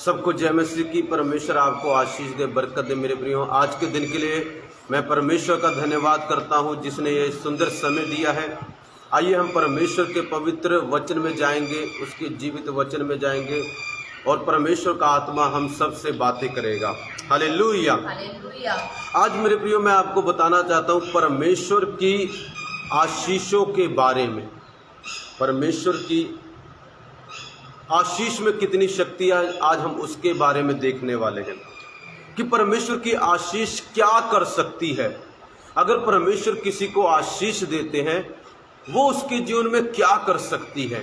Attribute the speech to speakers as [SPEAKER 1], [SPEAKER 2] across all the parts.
[SPEAKER 1] सबको जय मसीह की। परमेश्वर आपको आशीष दे, बरकत दे। मेरे प्रियो, आज के दिन के लिए मैं परमेश्वर का धन्यवाद करता हूं जिसने ये सुंदर समय दिया है। आइए हम परमेश्वर के पवित्र वचन में जाएंगे, उसके जीवित वचन में जाएंगे और परमेश्वर का आत्मा हम सब से बातें करेगा। Hallelujah,
[SPEAKER 2] hallelujah.
[SPEAKER 1] आज मेरे प्रियो मैं आपको बताना चाहता हूं परमेश्वर की आशीषों के बारे में। परमेश्वर की आशीष में कितनी शक्ति है, आज हम उसके बारे में देखने वाले हैं कि परमेश्वर की आशीष क्या कर सकती है। अगर परमेश्वर किसी को आशीष देते हैं, वो उसके जीवन में क्या कर सकती है।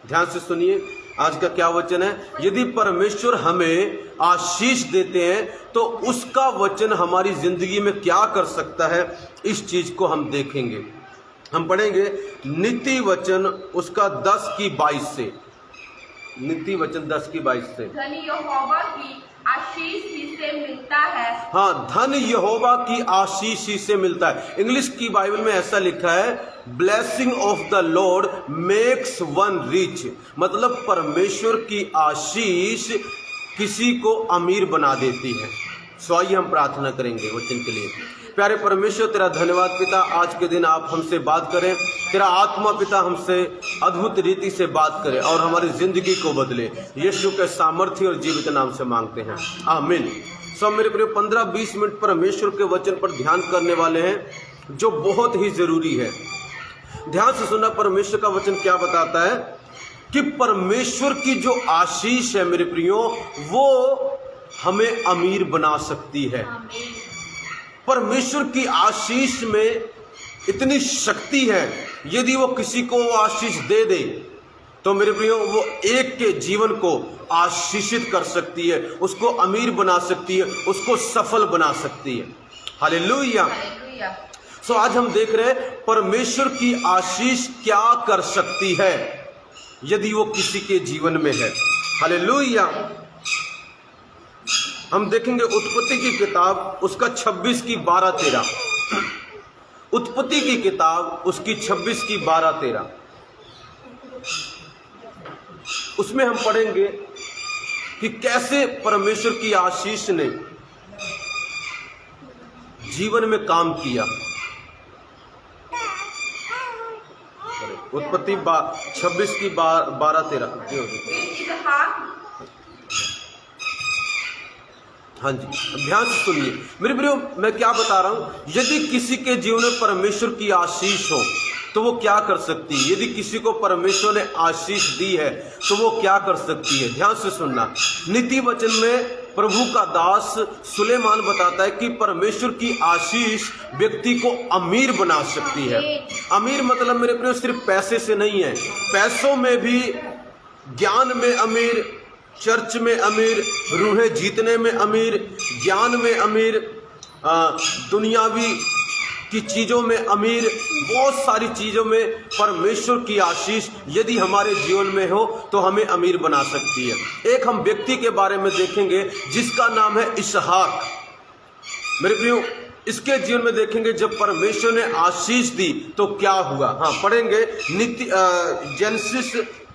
[SPEAKER 1] ध्यान से सुनिए, आज का क्या वचन है। यदि परमेश्वर हमें आशीष देते हैं तो उसका वचन हमारी जिंदगी में क्या कर सकता है, इस चीज को हम देखेंगे। हम पढ़ेंगे नीति वचन उसका 10:22 से। नीति वचन 10:22 से।
[SPEAKER 2] धन यहोवा की आशीष ही से मिलता है।
[SPEAKER 1] हाँ, धन यहोवा की आशीष ही से मिलता है। इंग्लिश की बाइबल में ऐसा लिखा है, blessing of the Lord makes one rich. मतलब परमेश्वर की आशीष किसी को अमीर बना देती है। सो आइए हम प्रार्थना करेंगे वचन के लिए। प्यारे परमेश्वर, तेरा धन्यवाद पिता, आज के दिन आप हमसे बात करें। तेरा आत्मा पिता हमसे अद्भुत रीति से बात करे और हमारी जिंदगी को बदले। यीशु के सामर्थ्य और जीवित नाम से मांगते हैं, आमीन। सब मेरे प्रिय 15-20 मिनट परमेश्वर के वचन पर ध्यान करने वाले हैं, जो बहुत ही जरूरी है। ध्यान से सुनना, परमेश्वर का वचन क्या बताता है कि परमेश्वर की जो आशीष है मेरे प्रियो, वो हमें अमीर बना सकती है। परमेश्वर की आशीष में इतनी शक्ति है, यदि वो किसी को वो आशीष दे दे तो मेरे प्रियो वो एक के जीवन को आशीषित कर सकती है, उसको अमीर बना सकती है, उसको सफल बना सकती है। हालेलुया। सो आज हम देख रहे हैं परमेश्वर की आशीष क्या कर सकती है यदि वो किसी के जीवन में है। हालेलुया। हम देखेंगे उत्पत्ति की किताब उसका 26:12-13। उत्पत्ति की किताब उसकी 26:12-13। उसमें हम पढ़ेंगे कि कैसे परमेश्वर की आशीष ने जीवन में काम किया। उत्पत्ति 26:12-13। हाँ जी, ध्यान से सुनिए मेरे प्रियो, मैं क्या बता रहा हूं। यदि किसी के जीवन में परमेश्वर की आशीष हो तो वो क्या कर सकती है। यदि किसी को परमेश्वर ने आशीष दी है तो वो क्या कर सकती है। ध्यान से सुनना, नीति वचन में प्रभु का दास सुलेमान बताता है कि परमेश्वर की आशीष व्यक्ति को अमीर बना सकती है। अमीर मतलब मेरे प्रियो सिर्फ पैसे से नहीं है, पैसों में भी, ज्ञान में अमीर, चर्च में अमीर, रूहें जीतने में अमीर, ज्ञान में अमीर, दुनियावी की चीज़ों में अमीर, बहुत सारी चीज़ों में परमेश्वर की आशीष यदि हमारे जीवन में हो तो हमें अमीर बना सकती है। एक हम व्यक्ति के बारे में देखेंगे जिसका नाम है इसहाक। मेरे प्रियो, इसके जीवन में देखेंगे जब परमेश्वर ने आशीष दी तो क्या हुआ। हाँ, पढ़ेंगे जेनेसिस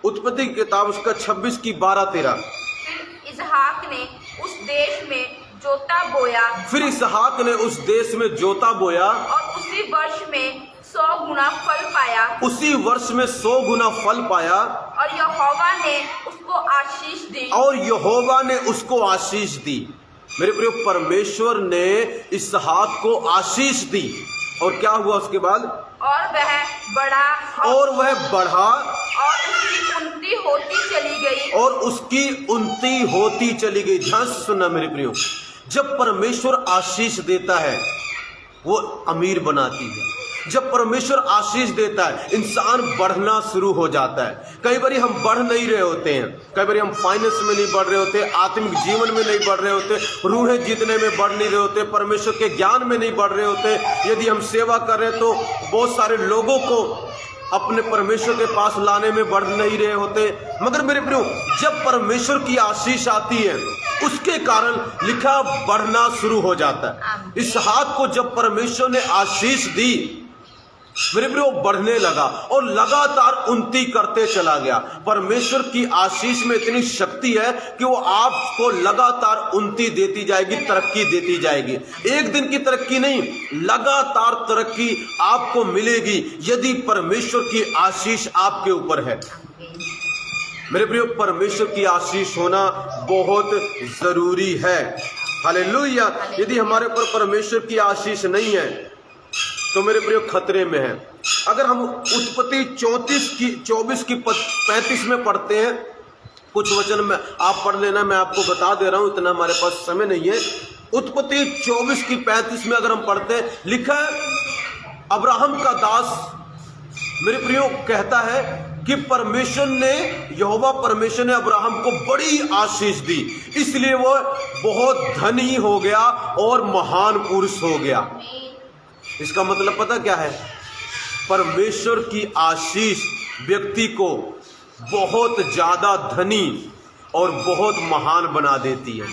[SPEAKER 1] उत्पत्ति की किताब उसका 26:12-13।
[SPEAKER 2] फिर इसहाक ने उस देश में जोता बोया।
[SPEAKER 1] फिर इसहाक ने उस देश में जोता बोया
[SPEAKER 2] और उसी वर्ष में 100 गुना फल पाया।
[SPEAKER 1] उसी वर्ष में 100 गुना फल पाया।
[SPEAKER 2] और यहोवा ने उसको आशीष दी।
[SPEAKER 1] और यहोवा ने उसको आशीष दी। मेरे प्रिय, परमेश्वर ने इसहाक को आशीष दी और क्या हुआ उसके बाद।
[SPEAKER 2] और वह बढ़ा
[SPEAKER 1] और वह बढ़ा
[SPEAKER 2] और उसकी उन्नति होती चली गई।
[SPEAKER 1] और उसकी उन्नति होती चली गई। ध्यान से सुनना मेरे प्रियो, जब परमेश्वर आशीष देता है वो अमीर बनाती है। जब परमेश्वर आशीष देता है इंसान बढ़ना शुरू हो जाता है। कई बार हम बढ़ नहीं रहे होते हैं, कई बार हम फाइनेंस में नहीं बढ़ रहे होते, आत्मिक जीवन में नहीं बढ़ रहे होते, रूहें जीतने में बढ़ नहीं रहे होते, परमेश्वर के ज्ञान में नहीं बढ़ रहे होते। यदि हम सेवा कर रहे हैं तो बहुत सारे लोगों को अपने परमेश्वर के पास लाने में बढ़ नहीं रहे होते। मगर मेरे प्रियो, जब परमेश्वर की आशीष आती है उसके कारण लिखा बढ़ना शुरू हो जाता है। इसहाक को जब परमेश्वर ने आशीष दी मेरे प्रियो बढ़ने लगा और लगातार उन्नति करते चला गया। परमेश्वर की आशीष में इतनी शक्ति है कि वो आपको लगातार उन्नति देती जाएगी, तरक्की देती जाएगी। एक दिन की तरक्की नहीं, लगातार तरक्की आपको मिलेगी यदि परमेश्वर की आशीष आपके ऊपर है। मेरे प्रियो, परमेश्वर की आशीष होना बहुत जरूरी है। हालेलुया। यदि हमारे ऊपर परमेश्वर की आशीष नहीं है तो मेरे प्रियो खतरे में है। अगर हम उत्पत्ति 24 की 35 में पढ़ते हैं, कुछ वचन में आप पढ़ लेना, मैं आपको बता दे रहा हूं, इतना हमारे पास समय नहीं है। उत्पत्ति 24 की 35 में अगर हम पढ़ते हैं, लिखा है अब्राहम का दास मेरे प्रियो कहता है कि यहोवा परमेश्वर ने अब्राहम को बड़ी आशीष दी, इसलिए वो बहुत धनी हो गया और महान पुरुष हो गया। इसका मतलब पता क्या है? परमेश्वर की आशीष व्यक्ति को बहुत ज्यादा धनी और बहुत महान बना देती है,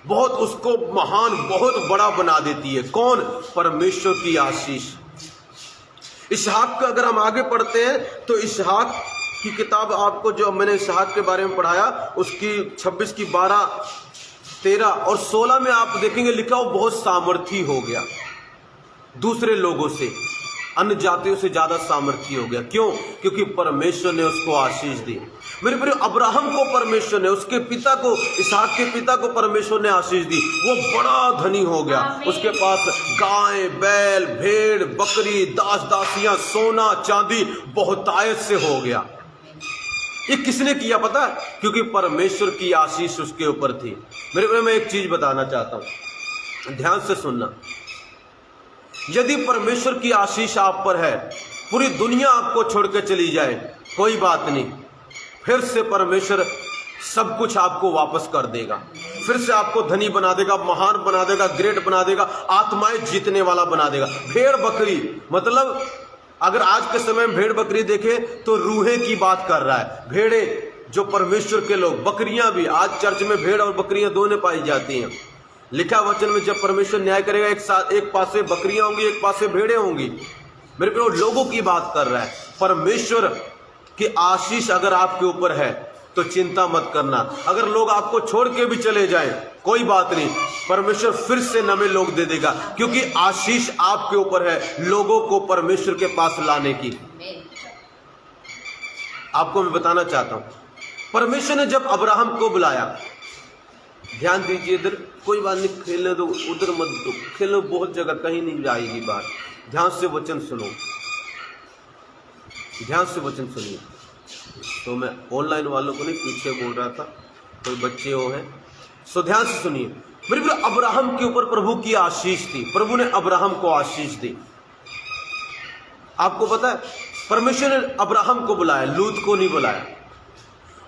[SPEAKER 1] बहुत उसको महान, बहुत बड़ा बना देती है। कौन? परमेश्वर की आशीष। इसहाक का अगर हम आगे पढ़ते हैं तो इसहाक की किताब, आपको जो मैंने इसहाक के बारे में पढ़ाया उसकी 26 की 12, 13 और 16 में आप देखेंगे लिखा वो बहुत सामर्थी हो गया, दूसरे लोगों से, अन्य जातियों से ज्यादा सामर्थी हो गया। क्यों? क्योंकि परमेश्वर ने उसको आशीष दी। मेरे प्रिय, अब्राहम को परमेश्वर ने, उसके पिता को, इसहाक के पिता को परमेश्वर ने आशीष दी। वो बड़ा धनी हो गया, उसके पास गाय, बैल, भेड़, बकरी, दास दासियां, सोना चांदी बहुतायत से हो गया। ये किसने किया पता है? क्योंकि परमेश्वर की आशीष उसके ऊपर थी। मेरे प्रिय, मैं एक चीज बताना चाहता हूं, ध्यान से सुनना। यदि परमेश्वर की आशीष आप पर है, पूरी दुनिया आपको छोड़ के चली जाए, कोई बात नहीं, फिर से परमेश्वर सब कुछ आपको वापस कर देगा, फिर से आपको धनी बना देगा, महान बना देगा, ग्रेट बना देगा, आत्माएं जीतने वाला बना देगा। भेड़ बकरी, मतलब अगर आज के समय में भेड़ बकरी देखे तो रूहे की बात कर रहा है। भेड़े जो परमेश्वर के लोग, बकरियां भी, आज चर्च में भेड़ और बकरियां दोनों पाई जाती हैं। लिखा वचन में जब परमेश्वर न्याय करेगा, एक पासे बकरियां होंगी, एक पासे भेड़े होंगी। मेरे प्रिय, लोगों की बात कर रहा है। परमेश्वर की आशीष अगर आपके ऊपर है तो चिंता मत करना। अगर लोग आपको छोड़ के भी चले जाएं, कोई बात नहीं, परमेश्वर फिर से नए लोग दे देगा, क्योंकि आशीष आपके ऊपर है लोगों को परमेश्वर के पास लाने की। आपको मैं बताना चाहता हूं, परमेश्वर ने जब अब्राहम को बुलाया, ध्यान दीजिए, इधर कोई बात नहीं, खेलने दो, उधर मत दो, खेलो, बहुत जगह कहीं नहीं जाएगी बात। ध्यान से वचन सुनो, ध्यान से वचन सुनिए। तो मैं ऑनलाइन वालों को नहीं, पीछे बोल रहा था, कोई बच्चे हो हैं, सो ध्यान से सुनिए। मेरे प्रिय, अब्राहम के ऊपर प्रभु की आशीष थी, प्रभु ने अब्राहम को आशीष दी। आपको पता है, परमेश्वर ने अब्राहम को बुलाया, लूत को नहीं बुलाया।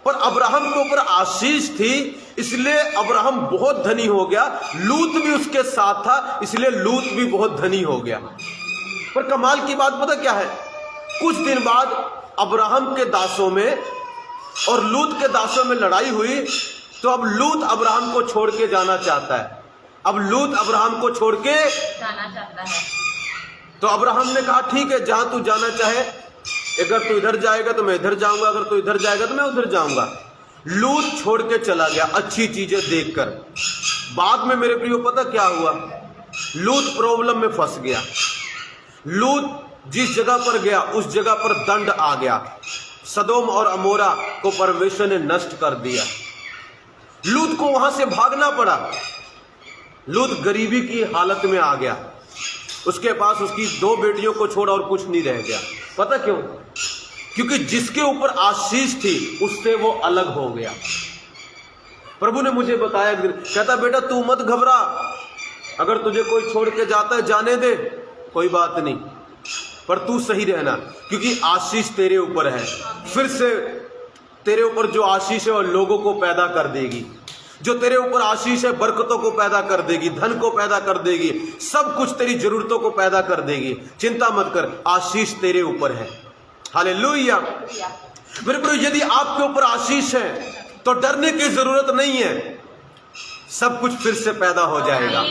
[SPEAKER 1] पर अब्राहम के ऊपर आशीष थी, इसलिए अब्राहम बहुत धनी हो गया। लूत भी उसके साथ था, इसलिए लूत भी बहुत धनी हो गया। पर कमाल की बात पता क्या है? कुछ दिन बाद अब्राहम के दासों में और लूत के दासों में लड़ाई हुई, तो अब लूत अब्राहम को छोड़ के जाना चाहता है। अब लूत अब्राहम को छोड़ के
[SPEAKER 2] जाना चाहता है।
[SPEAKER 1] तो अब्राहम ने कहा ठीक है, जहां तू जाना चाहे, अगर तू इधर जाएगा तो मैं इधर जाऊंगा, अगर तू इधर जाएगा तो मैं उधर जाऊंगा। लूत छोड़ के चला गया अच्छी चीजें देखकर। बाद में मेरे प्रियो पता क्या हुआ? लूत प्रॉब्लम में फंस गया। लूत जिस जगह पर गया उस जगह पर दंड आ गया। सदोम और अमोरा को परमेश्वर ने नष्ट कर दिया। लूत को वहां से भागना पड़ा। लूत गरीबी की हालत में आ गया। उसके पास उसकी 2 बेटियों को छोड़ा और कुछ नहीं रह गया। पता क्यों? क्योंकि जिसके ऊपर आशीष थी उससे वो अलग हो गया। प्रभु ने मुझे बताया एक दिन, कहता बेटा तू मत घबरा, अगर तुझे कोई छोड़ के जाता है जाने दे, कोई बात नहीं, पर तू सही रहना, क्योंकि आशीष तेरे ऊपर है। फिर से तेरे ऊपर जो आशीष है वो लोगों को पैदा कर देगी। जो तेरे ऊपर आशीष है बरकतों को पैदा कर देगी, धन को पैदा कर देगी, सब कुछ तेरी जरूरतों को पैदा कर देगी। चिंता मत कर, आशीष तेरे ऊपर है। हालेलुया। मेरे प्रिय, यदि आपके ऊपर आशीष है तो डरने की जरूरत नहीं है, सब कुछ फिर से पैदा हो जाएगा।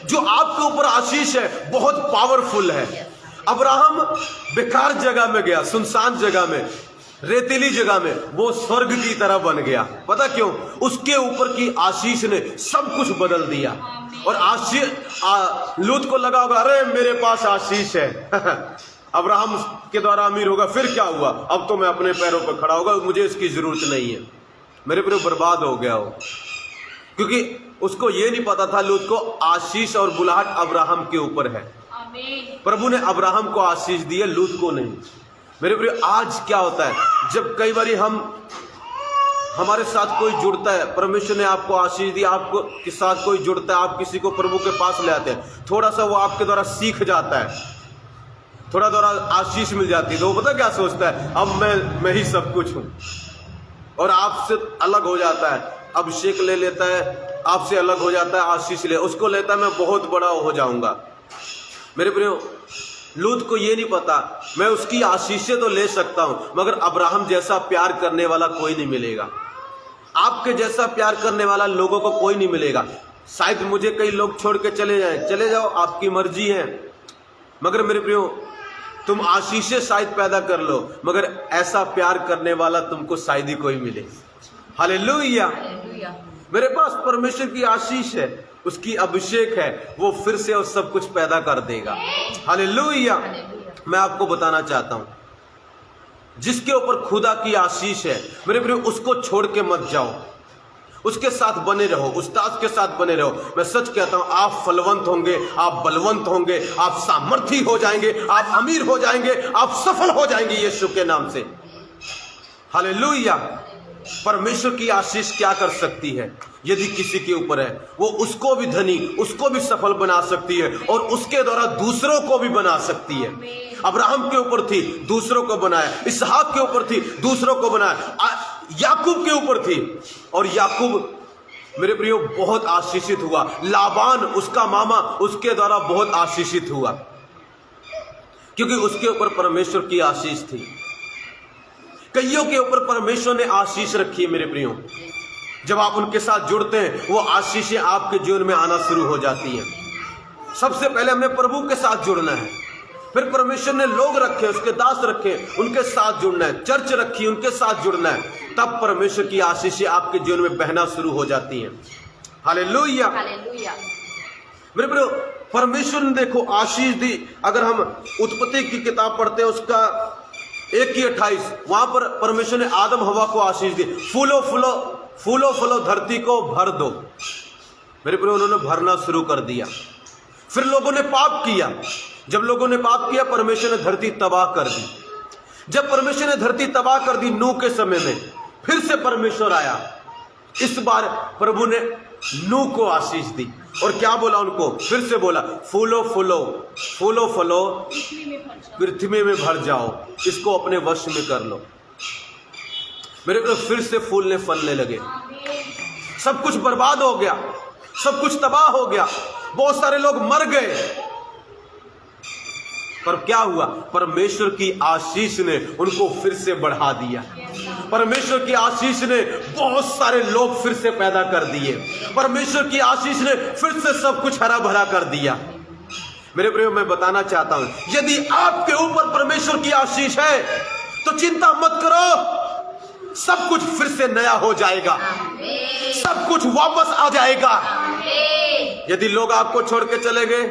[SPEAKER 1] जो आपके ऊपर आशीष है बहुत पावरफुल है। अब्राहम बेकार जगह में गया, सुनसान जगह में, रेतीली जगह में, वो स्वर्ग की तरह बन गया। पता क्यों? उसके ऊपर की आशीष ने सब कुछ बदल दिया। और लूत को लगा होगा, अरे मेरे पास आशीष है अब्राहम के द्वारा अमीर होगा, फिर क्या हुआ, अब तो मैं अपने पैरों पर खड़ा होगा, मुझे इसकी जरूरत नहीं है। मेरे पर बर्बाद हो गया हो, क्योंकि उसको ये नहीं पता था लूत को आशीष और बुलाहट अब्राहम के ऊपर है। प्रभु ने अब्राहम को आशीष दी है, लूत को नहीं। मेरे प्रिय, आज क्या होता है, जब कई बार हमारे साथ कोई जुड़ता है, परमेश्वर ने आपको आशीष दी, आपको के साथ कोई जुड़ता है, आप किसी को प्रभु के पास ले आते हैं, थोड़ा सा वो आपके द्वारा सीख जाता है, थोड़ा द्वारा आशीष मिल जाती है, तो वो पता क्या सोचता है, अब मैं ही सब कुछ हूं, और आपसे अलग हो जाता है, अभिषेक ले लेता है, आपसे अलग हो जाता है, आशीष ले उसको लेता है, मैं बहुत बड़ा हो जाऊंगा। मेरे प्रियो, लूत को ये नहीं पता, मैं उसकी आशीषें तो ले सकता हूं, मगर अब्राहम जैसा प्यार करने वाला कोई नहीं मिलेगा। आपके जैसा प्यार करने वाला लोगों को कोई नहीं मिलेगा। शायद मुझे कई लोग छोड़ के चले जाएं, चले जाओ, आपकी मर्जी है, मगर मेरे प्रियो, तुम आशीषें शायद पैदा कर लो, मगर ऐसा प्यार करने वाला तुमको शायद ही कोई मिले। हालेलुया। मेरे पास परमेश्वर की आशीष है, उसकी अभिषेक है, वो फिर से और सब कुछ पैदा कर देगा। हालेलुया। मैं आपको बताना चाहता हूं, जिसके ऊपर खुदा की आशीष है, मेरे प्रिय, उसको छोड़ के मत जाओ, उसके साथ बने रहो, उस्ताद के साथ बने रहो। मैं सच कहता हूं, आप फलवंत होंगे, आप बलवंत होंगे, आप सामर्थी हो जाएंगे, आप अमीर हो जाएंगे, आप सफल हो जाएंगे यीशु के नाम से। हालेलुया। परमेश्वर की आशीष क्या कर सकती है? यदि किसी के ऊपर है, वो उसको भी धनी, उसको भी सफल बना सकती है, और उसके द्वारा दूसरों को भी बना सकती है। अब्राहम के ऊपर थी, दूसरों को बनाया, इसहाक के ऊपर थी, दूसरों को बनाया, याकूब के ऊपर थी, और याकूब मेरे प्रियो बहुत आशीषित हुआ। लाबान उसका मामा, उसके द्वारा बहुत आशीषित हुआ, क्योंकि उसके ऊपर परमेश्वर की आशीष थी। कईयों के ऊपर परमेश्वर ने आशीष रखी है मेरे प्रियो। जब आप उनके साथ जुड़ते हैं, वो आशीषें आपके जीवन में आना शुरू हो जाती हैं। सबसे पहले हमें प्रभु के साथ जुड़ना है, फिर परमेश्वर ने लोग रखे, उसके दास रखे, उनके साथ जुड़ना है, चर्च रखी, उनके साथ जुड़ना है, तब परमेश्वर की आशीषें आपके जीवन में बहना शुरू हो जाती हैं। हालेलुया। मेरे प्रियो, परमेश्वर ने देखो आशीष दी। अगर हम उत्पत्ति की किताब पढ़ते हैं, उसका 1:28, वहां पर परमेश्वर ने आदम हवा को आशीष दी, फूलो फूलो धरती को भर दो। मेरे प्रियो, उन्होंने भरना शुरू कर दिया। फिर लोगों ने पाप किया। जब लोगों ने पाप किया, परमेश्वर ने धरती तबाह कर दी। जब परमेश्वर ने धरती तबाह कर दी, नूह के समय में फिर से परमेश्वर आया। इस बार प्रभु ने नूह को आशीष दी, और क्या बोला उनको? फिर से बोला, फूलो फलो पृथ्वी में भर जाओ, इसको अपने वश में कर लो। मेरे को फिर से फूलने फलने लगे। सब कुछ बर्बाद हो गया, सब कुछ तबाह हो गया, बहुत सारे लोग मर गए, पर क्या हुआ? परमेश्वर की आशीष ने उनको फिर से बढ़ा दिया। परमेश्वर की आशीष ने बहुत सारे लोग फिर से पैदा कर दिए। परमेश्वर की आशीष ने फिर से सब कुछ हरा भरा कर दिया। मेरे प्रियो, मैं बताना चाहता हूं, यदि आपके ऊपर परमेश्वर की आशीष है तो चिंता मत करो, सब कुछ फिर से नया हो जाएगा, सब कुछ वापस आ जाएगा। यदि लोग आपको छोड़ के चले गए,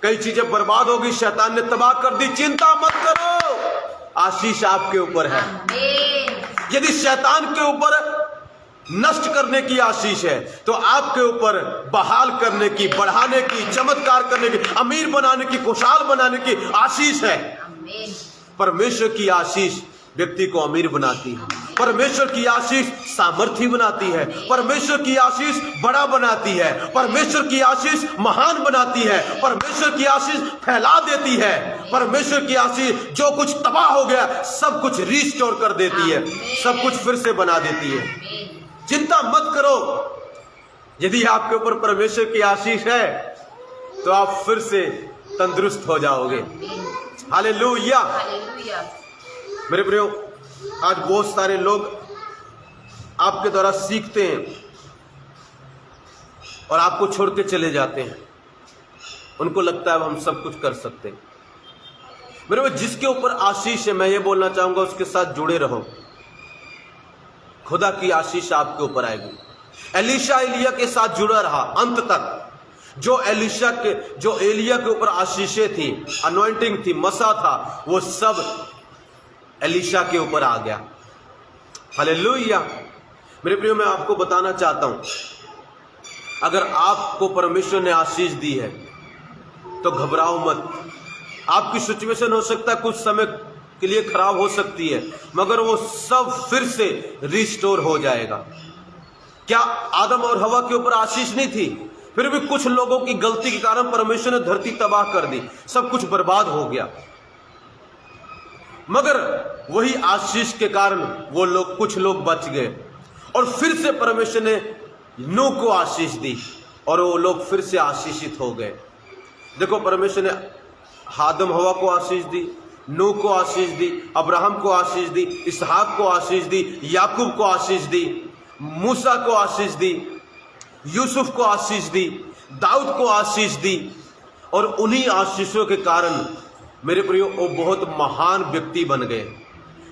[SPEAKER 1] कई चीजें बर्बाद होगी, शैतान ने तबाह कर दी, चिंता मत करो, आशीष आपके ऊपर है। यदि शैतान के ऊपर नष्ट करने की आशीष है, तो आपके ऊपर बहाल करने की, बढ़ाने की, चमत्कार करने की, अमीर बनाने की, खुशहाल बनाने की आशीष है। परमेश्वर की आशीष व्यक्ति को अमीर बनाती है। परमेश्वर की आशीष सामर्थी बनाती है। परमेश्वर की आशीष बड़ा बनाती है। परमेश्वर की आशीष महान बनाती है। परमेश्वर की आशीष फैला देती है। परमेश्वर की आशीष जो कुछ तबाह हो गया, सब कुछ रिस्टोर कर देती है, सब कुछ फिर से बना देती है। चिंता मत करो, यदि आपके ऊपर परमेश्वर की आशीष है तो आप फिर से तंदुरुस्त हो जाओगे। हालेलुया। मेरे प्रियो, आज बहुत सारे लोग आपके द्वारा सीखते हैं और आपको छोड़ के चले जाते हैं। उनको लगता है अब हम सब कुछ कर सकते हैं। मेरे भाई, जिसके ऊपर आशीष है, मैं ये बोलना चाहूंगा उसके साथ जुड़े रहो, खुदा की आशीष आपके ऊपर आएगी। एलीशा एलिया के साथ जुड़ा रहा अंत तक। जो एलिया के ऊपर आशीषें थी, अनॉइंटिंग थी, मसा था, वो सब एलीशा के ऊपर आ गया। हालेलुया। मेरे प्रियो, मैं आपको बताना चाहता हूं, अगर आपको परमेश्वर ने आशीष दी है तो घबराओ मत। आपकी सिचुएशन हो सकता है कुछ समय के लिए खराब हो सकती है, मगर वो सब फिर से रिस्टोर हो जाएगा। क्या आदम और हवा के ऊपर आशीष नहीं थी? फिर भी कुछ लोगों की गलती के कारण परमेश्वर ने धरती तबाह कर दी, सब कुछ बर्बाद हो गया। मगर वही आशीष के कारण वो लोग, कुछ लोग बच गए, और फिर से परमेश्वर ने नूह को आशीष दी और वो लोग फिर से आशीषित हो गए। देखो, परमेश्वर ने आदम हवा को आशीष दी, नूह को आशीष दी, अब्राहम को आशीष दी, इसहाक को आशीष दी, याकूब को आशीष दी, मूसा को आशीष दी, यूसुफ को आशीष दी, दाऊद को आशीष दी, और उन्हीं आशीषों के कारण मेरे प्रियो वो बहुत महान व्यक्ति बन गए।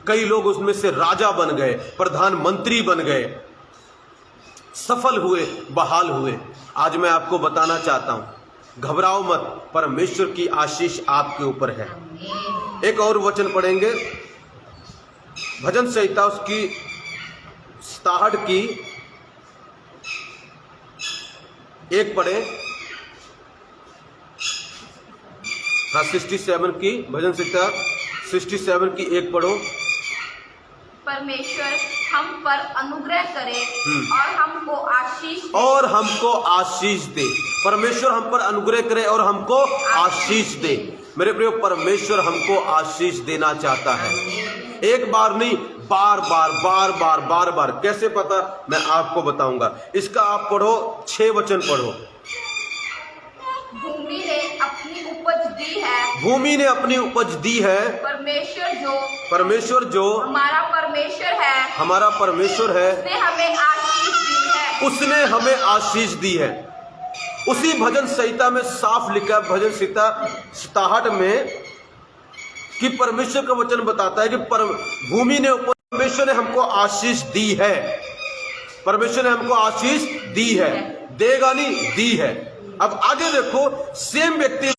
[SPEAKER 1] कई लोग उसमें से राजा बन गए, प्रधानमंत्री बन गए, सफल हुए, बहाल हुए। आज मैं आपको बताना चाहता हूं, घबराओ मत, परमेश्वर की आशीष आपके ऊपर है। एक और वचन पढ़ेंगे, भजन संहिता उसकी 67 की एक पढ़े। हाँ, 67 की, भजन संहिता 67 की एक पढ़ो।
[SPEAKER 2] परमेश्वर हम पर अनुग्रह करे और हमको आशीष
[SPEAKER 1] दे। परमेश्वर हम पर अनुग्रह करे और हमको आशीष दे। मेरे प्रियो, परमेश्वर हमको आशीष देना चाहता है। एक बार नहीं, बार बार बार बार बार बार। कैसे पता? मैं आपको बताऊंगा। इसका आप पढ़ो, 6 वचन पढ़ो।
[SPEAKER 2] भूमि ने अपनी उपज दी है,
[SPEAKER 1] भूमि ने अपनी उपज दी है। परमेश्वर जो
[SPEAKER 2] हमारा परमेश्वर है,
[SPEAKER 1] हमारा परमेश्वर है,
[SPEAKER 2] उसने हमें आशीष दी है।
[SPEAKER 1] उसने हमें आशीष दी है। उसी भजन संहिता में साफ लिखा है, भजन संहिता 67 में, कि परमेश्वर का वचन बताता है कि भूमि ने, परमेश्वर ने हमको आशीष दी है। परमेश्वर ने हमको आशीष दी है, देगा नहीं, दी है। अब आगे देखो, सेम व्यक्ति,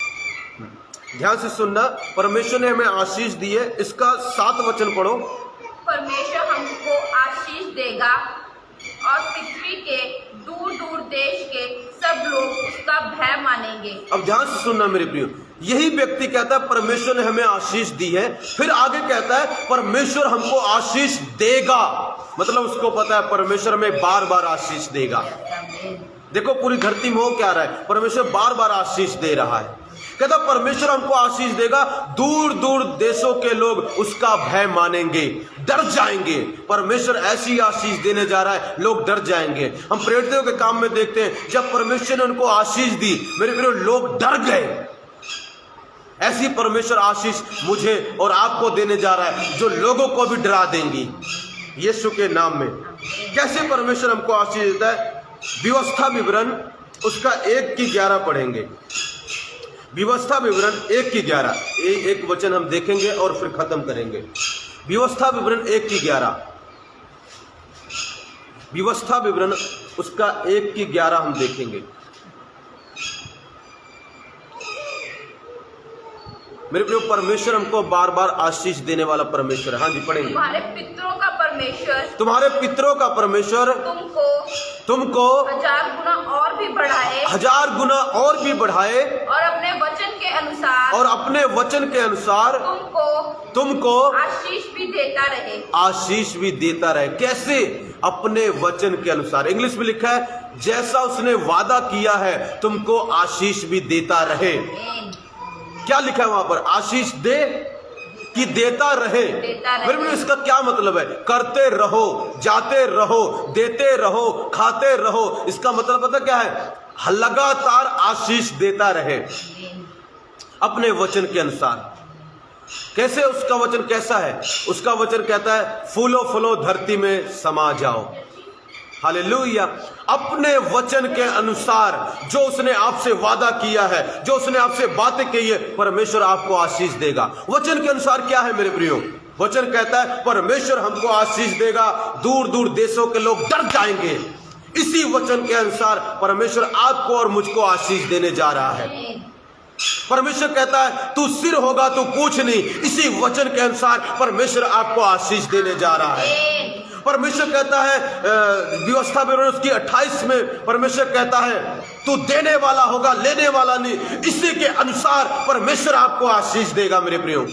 [SPEAKER 1] ध्यान से सुनना, परमेश्वर ने हमें आशीष दी है। इसका 7 वचन पढ़ो।
[SPEAKER 2] परमेश्वर हमको आशीष देगा और पृथ्वी के दूर दूर देश के सब लोग उसका भय मानेंगे।
[SPEAKER 1] अब ध्यान से सुनना मेरे प्रियो, यही व्यक्ति कहता है परमेश्वर ने हमें आशीष दी है, फिर आगे कहता है परमेश्वर हमको आशीष देगा। मतलब उसको पता है परमेश्वर हमें बार बार आशीष देगा। देखो पूरी धरती में हो क्या रहा है, परमेश्वर बार बार आशीष दे रहा है। कहता परमेश्वर हमको आशीष देगा, दूर दूर देशों के लोग उसका भय मानेंगे, डर जाएंगे। परमेश्वर ऐसी आशीष देने जा रहा है, लोग डर जाएंगे। हम प्रेरितों के काम में देखते हैं, जब परमेश्वर ने उनको आशीष दी, मेरे प्रियो, लोग डर गए। ऐसी परमेश्वर आशीष मुझे और आपको देने जा रहा है, जो लोगों को भी डरा देंगी यीशु के नाम में। कैसे परमेश्वर हमको आशीष देता है? व्यवस्था विवरण उसका 1 की 11 पढ़ेंगे। व्यवस्था विवरण 1 की 11, एक वचन हम देखेंगे और फिर खत्म करेंगे। व्यवस्था विवरण 1 की 11, व्यवस्था विवरण उसका 1 की 11 हम देखेंगे। मेरे प्रिय, परमेश्वर हमको बार बार आशीष देने वाला परमेश्वर है। हाँ जी, पढ़ेंगे।
[SPEAKER 2] तुम्हारे पितरों का परमेश्वर,
[SPEAKER 1] तुम्हारे पितरों का परमेश्वर तुमको
[SPEAKER 2] 1000 गुना और भी बढ़ाए,
[SPEAKER 1] 1000 गुना और भी बढ़ाए,
[SPEAKER 2] और अपने वचन के अनुसार
[SPEAKER 1] तुमको
[SPEAKER 2] आशीष भी देता रहे।
[SPEAKER 1] आशीष भी देता रहे। कैसे? अपने वचन के अनुसार। इंग्लिश में लिखा है, जैसा उसने वादा किया है तुमको आशीष भी देता रहे। क्या लिखा है वहां पर? आशीष दे कि देता रहे। फिर भी इसका क्या मतलब है? करते रहो, जाते रहो, देते रहो, खाते रहो। इसका मतलब पता क्या है? लगातार आशीष देता रहे अपने वचन के अनुसार। कैसे? उसका वचन कैसा है? उसका वचन कहता है, फूलो फूलो धरती में समा जाओ। हालेलुया। अपने वचन के अनुसार जो उसने आपसे वादा किया है, जो उसने आपसे बातें की है, परमेश्वर आपको आशीष देगा। वचन के अनुसार क्या है मेरे प्रियो? वचन कहता है परमेश्वर हमको आशीष देगा, दूर दूर देशों के लोग डर जाएंगे। इसी वचन के अनुसार परमेश्वर आपको और मुझको आशीष देने जा रहा है। परमेश्वर कहता है तू सिर होगा तू पूछ नहीं। इसी वचन के अनुसार परमेश्वर आपको आशीष देने जा रहा है। परमेश्वर कहता है व्यवस्था में उसकी 28 में परमेश्वर कहता है तू देने वाला होगा, लेने वाला नहीं। इसी के अनुसार परमेश्वर आपको आशीष देगा मेरे प्रियो।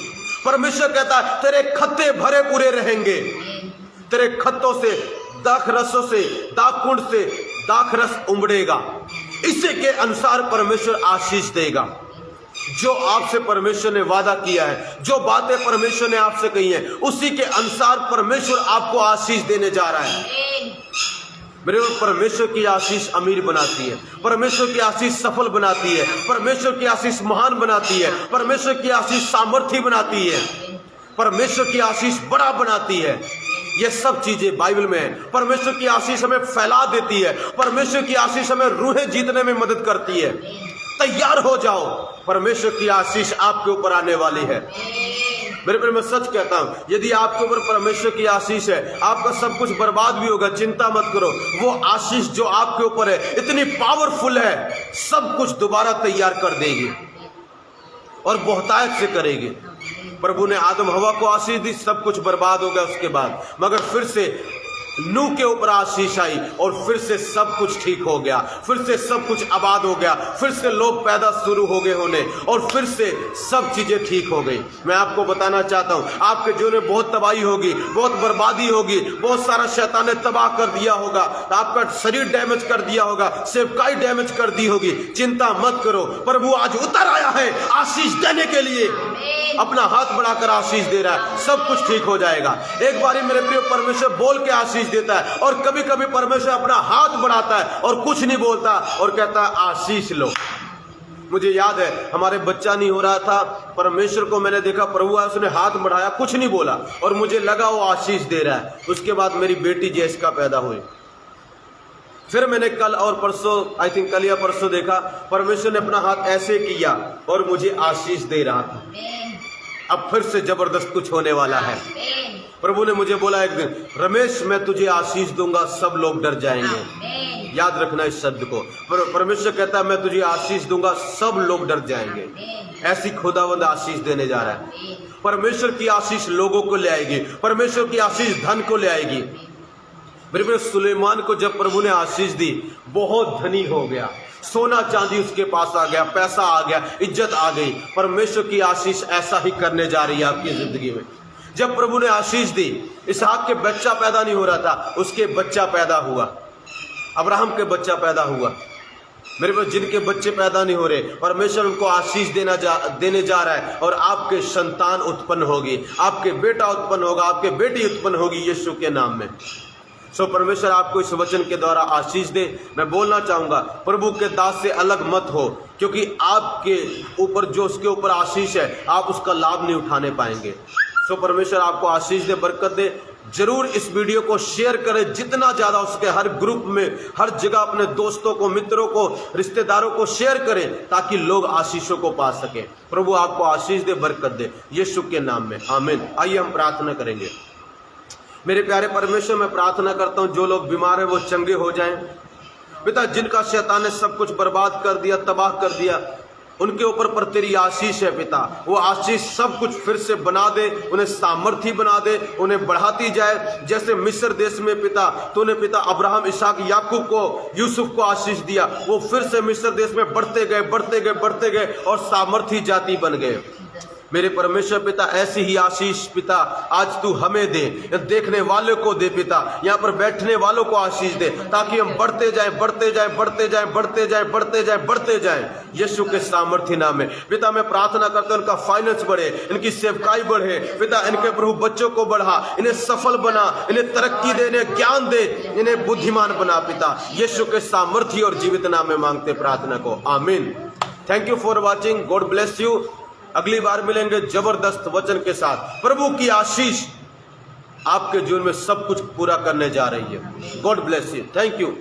[SPEAKER 1] परमेश्वर कहता है तेरे खत्ते भरे पूरे रहेंगे, तेरे खत्तों से, दाख रसों से, दाख कुंड से दाख रस उमड़ेगा। इसी के अनुसार परमेश्वर आशीष देगा। जो आपसे परमेश्वर ने वादा किया है, जो बातें परमेश्वर ने आपसे कही हैं, उसी के अनुसार परमेश्वर आपको आशीष देने जा रहा है मेरे। परमेश्वर की आशीष अमीर बनाती है, परमेश्वर की आशीष सफल बनाती है, परमेश्वर की आशीष महान बनाती है, परमेश्वर की आशीष सामर्थ्य बनाती है, परमेश्वर की आशीष बड़ा बनाती है। ये सब चीजें बाइबल में है। परमेश्वर की आशीष हमें फैला देती है, परमेश्वर की आशीष हमें रूहें जीतने में मदद करती है। तैयार हो जाओ, परमेश्वर की आशीष आपके ऊपर आने वाली है मेरे प्रिय। मैं सच कहता हूं, यदि आपके ऊपर परमेश्वर की आशीष है, आपका सब कुछ बर्बाद भी होगा, चिंता मत करो। वो आशीष जो आपके ऊपर है इतनी पावरफुल है, सब कुछ दोबारा तैयार कर देगी और बहुतायत से करेगी। प्रभु ने आदम हवा को आशीष दी, सब कुछ बर्बाद हो गया उसके बाद, मगर फिर से नूह के ऊपर आशीष आई और फिर से सब कुछ ठीक हो गया, फिर से सब कुछ आबाद हो गया, फिर से लोग पैदा शुरू हो गए होने और फिर से सब चीजें ठीक हो गई। मैं आपको बताना चाहता हूं, आपके जीवन में बहुत तबाही होगी, बहुत बर्बादी होगी, बहुत सारा शैतान ने तबाह कर दिया होगा, आपका शरीर डैमेज कर दिया होगा, सेवकाई डैमेज कर दी होगी। चिंता मत करो, प्रभु आज उतर आया है आशीष देने के लिए, अपना हाथ बढ़ाकर आशीष दे रहा है, सब कुछ ठीक हो जाएगा। एक बारी मेरे प्रिय परमेश्वर बोल के आशीष देता है और कभी कभी परमेश्वर अपना हाथ बढ़ाता है और कुछ नहीं बोलता और कहता है आशीष लो। मुझे याद है हमारे बच्चा नहीं हो रहा था, परमेश्वर को मैंने देखा, प्रभु आया, उसने हाथ बढ़ाया, कुछ नहीं बोला और मुझे लगा वो आशीष दे रहा है। उसके बाद मेरी बेटी जैसिका पैदा हुई। फिर मैंने कल और परसों, आई थिंक कल या परसों देखा, परमेश्वर ने अपना हाथ ऐसे किया और मुझे आशीष दे रहा था। अब फिर से जबरदस्त कुछ होने वाला है। प्रभु ने मुझे बोला एक दिन, रमेश मैं तुझे आशीष दूंगा, सब लोग डर जाएंगे। याद रखना इस शब्द को। परमेश्वर कहता है मैं तुझे आशीष दूंगा, सब लोग डर जाएंगे। ऐसी खुदावंद आशीष देने जा रहा है। परमेश्वर की आशीष लोगों को ले आएगी, परमेश्वर की आशीष धन को ले आएगी। मेरे सुलेमान को जब प्रभु ने आशीष दी, बहुत धनी हो गया, सोना चांदी उसके पास आ गया, पैसा आ गया, इज्जत आ गई। परमेश्वर की आशीष ऐसा ही करने जा रही है आपकी जिंदगी में। जब प्रभु ने आशीष दी, इसहाक के बच्चा पैदा नहीं हो रहा था, उसके बच्चा पैदा हुआ, अब्राहम के बच्चा पैदा हुआ। मेरे पास जिनके बच्चे पैदा नहीं हो रहे, परमेश्वर उनको आशीष देने जा रहा है और आपके संतान उत्पन्न होगी, आपके बेटा उत्पन्न होगा, आपके बेटी उत्पन्न होगी यीशु के नाम में। सो परमेश्वर आपको इस वचन के द्वारा आशीष दे। मैं बोलना चाहूंगा, प्रभु के दास से अलग मत हो, क्योंकि आपके ऊपर जो उसके ऊपर आशीष है आप उसका लाभ नहीं उठाने पाएंगे। सो परमेश्वर आपको आशीष दे, बरकत दे। जरूर इस वीडियो को शेयर करें जितना ज्यादा उसके, हर ग्रुप में, हर जगह अपने दोस्तों को, मित्रों को, रिश्तेदारों को शेयर करें ताकि लोग आशीषों को पा सके। प्रभु आपको आशीष दे, बरकत दे, यीशु के नाम में आमीन। आइए हम प्रार्थना करेंगे। मेरे प्यारे परमेश्वर, मैं प्रार्थना करता हूँ जो लोग बीमार हैं वो चंगे हो जाएं। पिता, जिनका शैतान ने सब कुछ बर्बाद कर दिया, तबाह कर दिया, उनके ऊपर पर तेरी आशीष है पिता। वो आशीष सब कुछ फिर से बना दे, उन्हें सामर्थ्य बना दे, उन्हें बढ़ाती जाए। जैसे मिस्र देश में पिता तूने पिता अब्राहम, इसहाक, याकूब को, यूसुफ को आशीष दिया, वो फिर से मिस्र देश में बढ़ते गए, बढ़ते गए, बढ़ते गए और सामर्थ्य जाति बन गए। मेरे परमेश्वर पिता, ऐसी ही आशीष पिता आज तू हमें दे, देखने वालों को दे पिता, यहाँ पर बैठने वालों को आशीष दे, ताकि हम बढ़ते जाएं, बढ़ते जाएं, बढ़ते जाएं, बढ़ते जाएं, बढ़ते जाएं, बढ़ते जाएं यीशु के सामर्थ्य नाम में। पिता मैं प्रार्थना करता हूँ, इनका फाइनेंस बढ़े, इनकी सेवकाई बढ़े पिता, इनके प्रभु बच्चों को बढ़ा, इन्हें सफल बना, इन्हें तरक्की दे, इन्हें ज्ञान दे, इन्हें बुद्धिमान बना पिता, यीशु के सामर्थ्य और जीवित नाम में मांगते प्रार्थना को, आमीन। Thank you for watching, God bless you. अगली बार मिलेंगे जबरदस्त वचन के साथ। प्रभु की आशीष आपके जीवन में सब कुछ पूरा करने जा रही है। God bless you. Thank you.